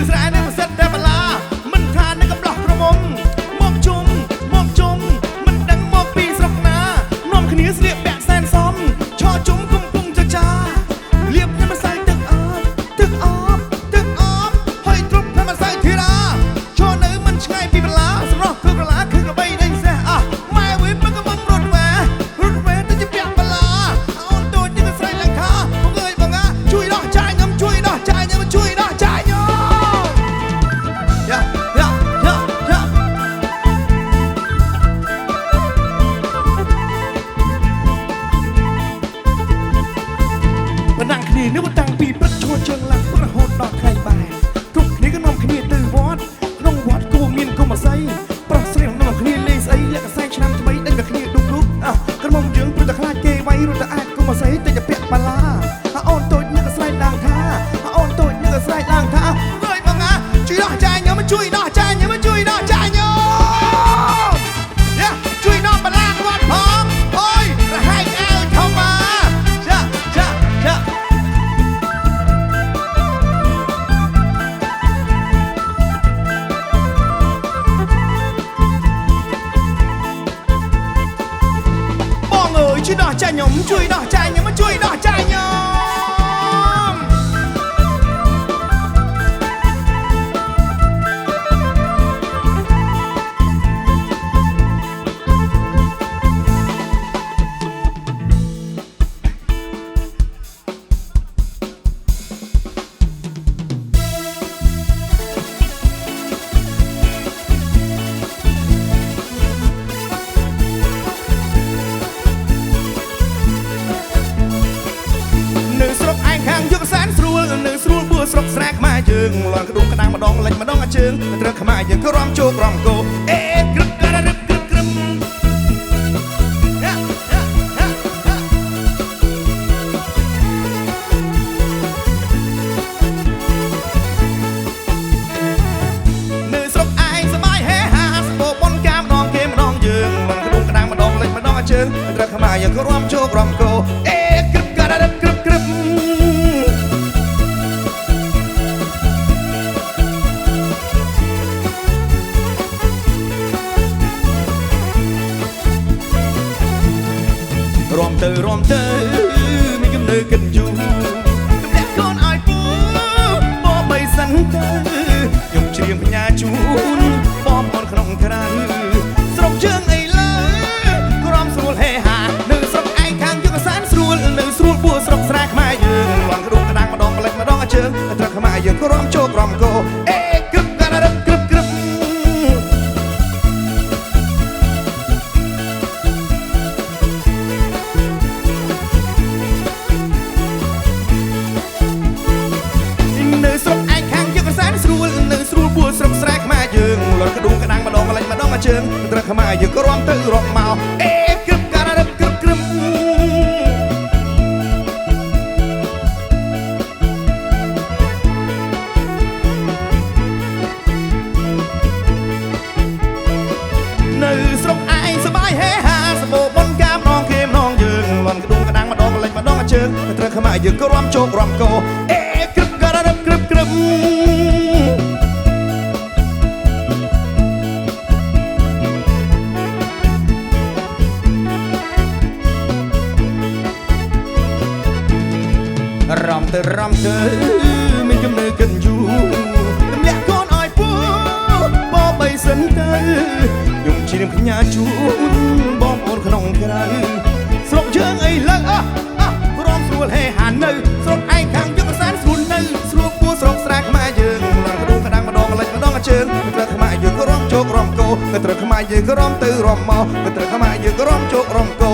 ស្រែនៅប្រសិទ្ធតែបលាមិនថានៅកំឡោះក្រមុំមកជុំមិនដឹងមកពីស្រុកណានាំគ្នាស្លៀកពាក់សែនសមឈរជុំកំពុងចចាលៀបញ៉ាំម្សៅទឹកអបហើយទ្រពធ្វើម្សៅធីរាឈរនៅមិនឆ្ងាយពីបលាសម្រស់គឺកលាគឺកបីដេញសេះម៉ែវិញមិនក៏មិនរត់វ៉ាទៅជាពាក់បលាអូនតូចនេះស្រីឡើងខាបងអើយបងអាជួយដោះចាយខ្ញុំជួយដោះចាយខ្ញុំជួយដោះចាយខ្ញុំបណ្ដាំគ្នាนึกว่าតាំងពីព្រឹកឈរជើងឡើងរហូតដល់ថ្ងៃបែរគ្រប់គ្នាក៏នាំគ្នាទៅវត្តក្នុងវត្តគួរមានគុំអាស័យប្រុសស្រីនាំគ្នាលេងស្អីលាក់កសែងឆ្នាំថ្មីដេញតែគ្នាឌុបក្រុមយើងព្រោះតែខ្លាចគេវាយរត់តែអាចគុំអាស័យតែជាពាក់បាឡាអូនតូចនេះក៏ស្រែកឡើងថាអូនតូចនេះក៏ស្រែកឡើងថាអើយបងអាជួយដោះចាយខ្ញុំជួយដោះចាយខ្ញុំជួយដោះចាយខ្ញុំជួយដោះបាឡាគាត់ផងអូយរហែកអើធំមកជួយដោះចាយខ្ញុំជួយដោះចាយខ្ញុំជួយដោះចាយខ្ញុំយកសែនស្រួលនៅស្រួលបួស្រុកស្រែខ្មែរយើងលន់ក្ដុំក្ដាំងម្ដងលេចម្ដងអាជើងត្រូវខ្មែរយើងក៏រំជោគរំគោអេក្រឹបការឹបក្រឹបក្រឹមនៅស្រុកឯងសបាយហេហាស្បោប៉ុនកាម្ដងគេម្ដងយើងលន់ក្ដុំក្ដាំងម្ដងលេចម្ដងអាជើងត្រូវខ្មែរយើងក៏រំជោគរំគោអេក្រឹបការឹបក្រឹបក្រឹមរំទៅមានកំណើគិតយូរទម្លាក់កូនឲ្យពូបបីសិនទៅខ្ញុំច្រៀងបញ្ញាជូនបងប្អូនក្នុងក្រៅស្រុកជើងអីលើក្រំស្រួលហេហានៅស្រុកឯងខាងយកសែនស្រួលនៅស្រួលបួស្រុកស្រែខ្មែរយើងលន់ក្ដុំក្ដាំងម្ដងម្លេចម្ដងអាជើងត្រូវខ្មែរយើងក៏រំជោគរំគោអេក្រឹបការឹបក្រឹបក្រឹបស្រុកស្រែខ្មែរយើងលន់ក្ដុំក្ដាំងម្ដងម្លេចម្ដងអាជើងត្រូវខ្មែរយើងក៏រំទៅរំមកអេក្រឹបការឹបក្រឹបក្រឹមនៅស្រុកឯងសបាយហេហាស្បោប៉ុនកាម្ដងគេម្ដងយើងលន់ក្ដុំក្ដាំងម្ដងម្លេចម្ដងអាជើងត្រូវខ្មែរយើងក៏រំជោគរំគោអេក្រឹបការឹបក្រឹបក្រឹមរំទៅមានកំណើគិតយូរទម្លាក់កូនឲ្យពូបបីសិនទៅខ្ញុំច្រៀងបញ្ញាជូនបងប្អូនក្នុងក្រៅស្រុកយើងអីឡើងរំស្រួលហេហានៅស្រុកឯងខាងយកសែនស្រួលនៅស្រួលពូស្រុកស្រែខ្មែរយើងលន់ក្ដុំក្ដាំងម្ដងម្លេចម្ដងអាជើងត្រូវខ្មែរយើងក៏រំជោគរំគោត្រូវខ្មែរយើងក៏រំទៅរំមកត្រូវខ្មែរយើងក៏រំជោគរំគោ